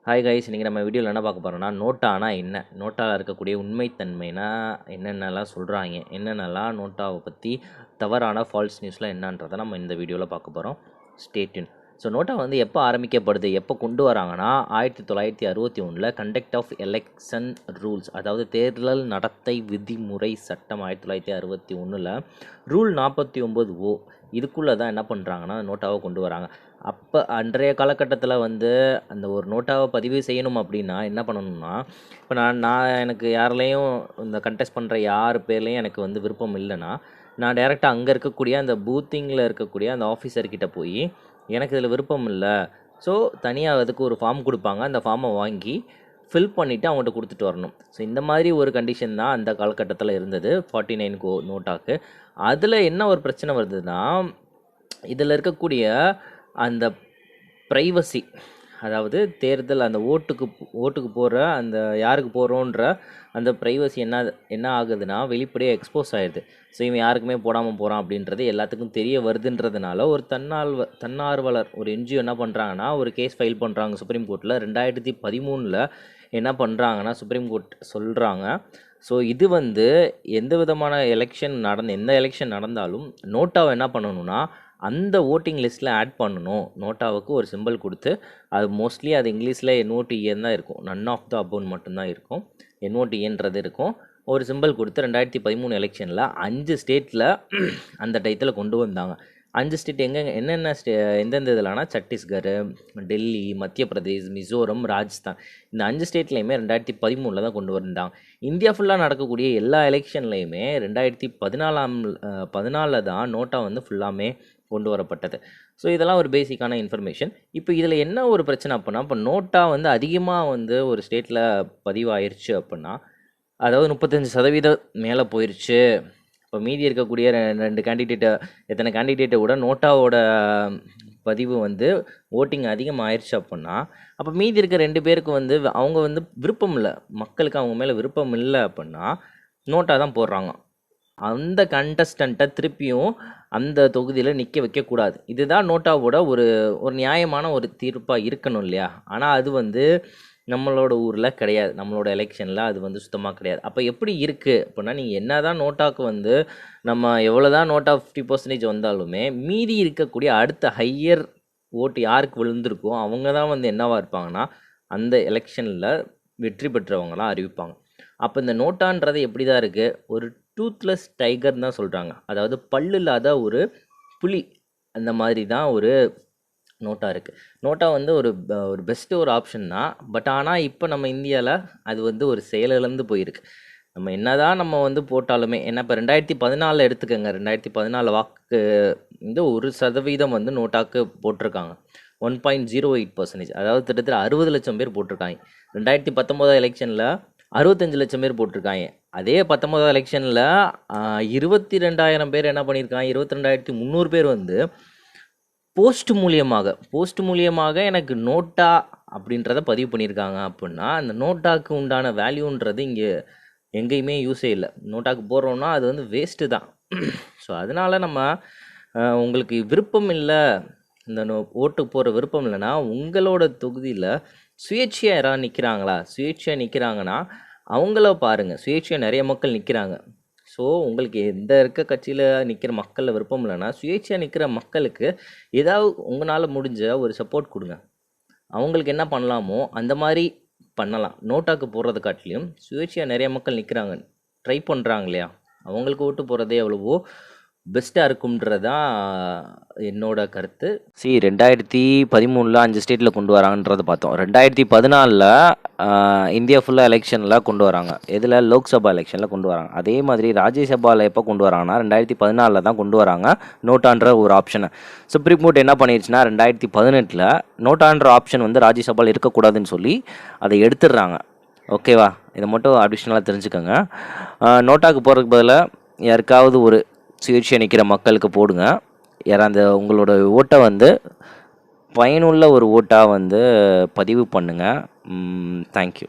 Hi guys, இன்றைக்கி நம்ம வீடியோவில் என்ன பார்க்க போகிறோம்னா, நோட்டானா என்ன, நோட்டாவில் இருக்கக்கூடிய உண்மைத்தன்மைனா என்னென்னலாம் சொல்கிறாங்க, என்னென்னலாம் நோட்டாவை பற்றி தவறான ஃபால்ஸ் நியூஸ்லாம் என்னன்றதை நம்ம இந்த வீடியோவில் பார்க்க போகிறோம். Stay tune. ஸோ நோட்டா வந்து எப்போ ஆரம்பிக்கப்படுது, எப்போ கொண்டு வராங்கன்னா 1961 கண்டக்ட் ஆஃப் எலெக்ஷன் ரூல்ஸ், அதாவது தேர்தல் நடத்தை விதிமுறை சட்டம் 1961 ரூல் 49O இதுக்குள்ளே தான் என்ன பண்ணுறாங்கன்னா நோட்டாவை கொண்டு வராங்க. அப்போ அன்றைய காலகட்டத்தில் வந்து அந்த ஒரு நோட்டாவை பதிவு செய்யணும் அப்படின்னா என்ன பண்ணணும்னா, இப்போ நான் எனக்கு யாரிலையும் இந்த கண்டெஸ்ட் பண்ணுற யார் பேர்லேயும் எனக்கு வந்து விருப்பம் இல்லைன்னா, நான் டேரெக்டாக அங்கே இருக்கக்கூடிய அந்த பூத்திங்கில் இருக்கக்கூடிய அந்த ஆஃபீஸர்கிட்ட போய் எனக்கு இதில் விருப்பம் இல்லை, ஸோ தனியாக அதுக்கு ஒரு ஃபார்ம் கொடுப்பாங்க, அந்த ஃபார்மை வாங்கி ஃபில் பண்ணிவிட்டு அவங்கள்ட்ட கொடுத்துட்டு வரணும். ஸோ இந்த மாதிரி ஒரு கண்டிஷன் தான் அந்த காலகட்டத்தில் இருந்தது 49 நோட்டாக்கு. அதில் என்ன ஒரு பிரச்சனை வருதுன்னா, இதில் இருக்கக்கூடிய அந்த ப்ரைவசி, அதாவது தேர்தல் அந்த ஓட்டுக்கு போகிற அந்த யாருக்கு போகிறோன்ற அந்த ப்ரைவசி என்ன ஆகுதுன்னா வெளிப்படையாக எக்ஸ்போஸ் ஆகிடுது. ஸோ இவன் யாருக்குமே போடாமல் போகிறான் அப்படின்றது எல்லாத்துக்கும் தெரிய வருதுன்றதுனால ஒரு தன்னார்வலர் ஒரு என்ஜிஓ என்ன பண்ணுறாங்கன்னா ஒரு கேஸ் ஃபைல் பண்ணுறாங்க சுப்ரீம் கோர்ட்டில். 2013 என்ன பண்ணுறாங்கன்னா சுப்ரீம் கோர்ட் சொல்கிறாங்க, ஸோ இது வந்து எந்த விதமான எந்த எலெக்ஷன் நடந்தாலும் நோட்டாவை என்ன பண்ணணும்னா அந்த ஓட்டிங் லிஸ்ட்டில் ஆட் பண்ணணும். நோட்டாவுக்கு ஒரு சிம்பிள் கொடுத்து, அது மோஸ்ட்லி அது இங்கிலீஷில் NOTAன்னு தான் இருக்கும், நன் ஆஃப் த அபோன் மட்டும்தான் இருக்கும், NOTAன்றது இருக்கும். ஒரு சிம்பிள் கொடுத்து 2013 எலெக்ஷனில் 5 ஸ்டேட்டில் அந்த டயத்தில் கொண்டு வந்தாங்க. 5 ஸ்டேட் என்னென்ன எந்தெந்த இதில்னா சத்தீஸ்கர், டெல்லி, மத்திய பிரதேஷ், மிசோரம், ராஜஸ்தான், இந்த 5 ஸ்டேட்லேயுமே 2013 தான் கொண்டு வந்தாங்க. இந்தியா ஃபுல்லாக நடக்கக்கூடிய எல்லா எலெக்ஷன்லேயுமே 2014 தான் நோட்டா வந்து ஃபுல்லாமே கொண்டு வரப்பட்டது. ஸோ இதெல்லாம் ஒரு பேசிக்கான இன்ஃபர்மேஷன். இப்போ இதில் என்ன ஒரு பிரச்சனை அப்படின்னா, இப்போ நோட்டா வந்து அதிகமாக வந்து ஒரு ஸ்டேட்டில் பதிவாயிருச்சு அப்படின்னா, அதாவது 35% மேலே போயிடுச்சு. இப்போ மீதி இருக்கக்கூடிய 2 எத்தனை கேண்டிடேட்டை விட நோட்டாவோட பதிவு வந்து ஓட்டிங் அதிகமாகிடுச்சு அப்படின்னா, அப்போ மீதி இருக்க 2 பேருக்கு வந்து அவங்க வந்து விருப்பம் இல்லை, மக்களுக்கு அவங்க மேலே விருப்பம் இல்லை அப்படின்னா நோட்டா தான் போடுறாங்க. அந்த கண்டஸ்டண்ட்டை திருப்பியும் அந்த தொகுதியில் நிற்க வைக்கக்கூடாது. இதுதான் நோட்டாவோட ஒரு நியாயமான ஒரு தீர்ப்பாக இருக்கணும் இல்லையா? ஆனால் அது வந்து நம்மளோட ஊரில் கிடையாது, நம்மளோட எலெக்ஷனில் அது வந்து சுத்தமாக கிடையாது. அப்போ எப்படி இருக்குது அப்படின்னா, நீங்கள் என்ன தான் நோட்டாவுக்கு வந்து நம்ம எவ்வளோ தான் நோட்டா 50% வந்தாலுமே மீதி இருக்கக்கூடிய அடுத்த ஹையர் ஓட்டு யாருக்கு விழுந்திருக்கோ அவங்க தான் வந்து என்னவாக இருப்பாங்கன்னா அந்த எலெக்ஷனில் வெற்றி பெற்றவங்களாம் அறிவிப்பாங்க. அப்போ இந்த நோட்டான்றது எப்படி தான் இருக்குது, ஒரு டூத்லெஸ் டைகர் தான் சொல்கிறாங்க, அதாவது பல்லு இல்லாத ஒரு புலி, அந்த மாதிரி தான் ஒரு நோட்டா இருக்குது. நோட்டா வந்து ஒரு பெஸ்ட்டு ஒரு ஆப்ஷன் தான். பட் ஆனால் இப்போ நம்ம இந்தியாவில் அது வந்து ஒரு செயலிழந்து போயிருக்கு. நம்ம என்ன தான் நம்ம வந்து போட்டாலுமே என்ன, இப்போ 2014 எடுத்துக்கோங்க, 2014 வாக்கு வந்து 1% வந்து நோட்டாக்கு போட்டிருக்காங்க, 1.08%, அதாவது கிட்டத்தட்ட 60 லட்சம் பேர் போட்டிருக்காங்க. 2019 எலெக்ஷனில் 65 லட்சம் பேர் போட்டிருக்காங்க. அதே 19 எலெக்ஷனில் 22,000 பேர் என்ன பண்ணியிருக்காங்க, 22,300 பேர் வந்து போஸ்ட் மூலியமாக எனக்கு நோட்டா அப்படின்றத பதிவு பண்ணியிருக்காங்க. அப்படின்னா அந்த நோட்டாக்கு உண்டான வேல்யூன்றது இங்கே எங்கேயுமே யூஸே இல்லை. நோட்டாக்கு போடுறோன்னா அது வந்து வேஸ்ட்டு தான். ஸோ அதனால் நம்ம உங்களுக்கு விருப்பம் இல்லை, இந்த ஓட்டுக்கு போகிற விருப்பம் இல்லைன்னா உங்களோட தொகுதியில் சுயேட்சையாக யாராவது நிற்கிறாங்கன்னா அவங்கள பாருங்கள். சுயேட்சையாக நிறைய மக்கள் நிற்கிறாங்க. ஸோ உங்களுக்கு எந்த இருக்க கட்சியில் நிற்கிற மக்களில் விருப்பம் இல்லைன்னா சுயேட்சையாக நிற்கிற மக்களுக்கு ஏதாவது உங்களால் முடிஞ்ச ஒரு சப்போர்ட் கொடுங்க. அவங்களுக்கு என்ன பண்ணலாமோ அந்த மாதிரி பண்ணலாம். நோட்டாக்கு போடுறது காட்டிலையும் சுயேட்சையாக நிறைய மக்கள் நிற்கிறாங்க, ட்ரை பண்ணுறாங்க இல்லையா, அவங்களுக்கு ஓட்டு போடுறதே எவ்வளவோ பெஸ்ட்டாக இருக்கும்ன்றதான் என்னோட கருத்து. 2013 5 ஸ்டேட்டில் கொண்டு வராங்கன்றதை பார்த்தோம். 2014 இந்தியா ஃபுல்லாக எலெக்ஷனில் கொண்டு வராங்க. இதில் லோக்சபா எலெக்ஷனில் கொண்டு வராங்க. அதே மாதிரி ராஜ்யசபாவில் எப்போ கொண்டு வராங்கன்னா 2014 தான் கொண்டு வராங்க நோட்டான்ற ஒரு ஆப்ஷனை. சுப்ரீம் கோர்ட் என்ன பண்ணிடுச்சுன்னா 2018 நோட்டான்ற ஆப்ஷன் வந்து ராஜ்யசபாவில் இருக்கக்கூடாதுன்னு சொல்லி அதை எடுத்துடுறாங்க. ஓகேவா, இதை மட்டும் அடிஷ்னலாக தெரிஞ்சுக்கோங்க. நோட்டாக்கு போகிறதுக்கு பதிலாக யாருக்காவது ஒரு சுயேட்சையாக நிற்கிற மக்களுக்கு போடுங்க. அந்த உங்களோட ஓட்டை வந்து பயனுள்ள ஒரு ஓட்டாக வந்து பதிவு பண்ணுங்கள். தேங்க்யூ.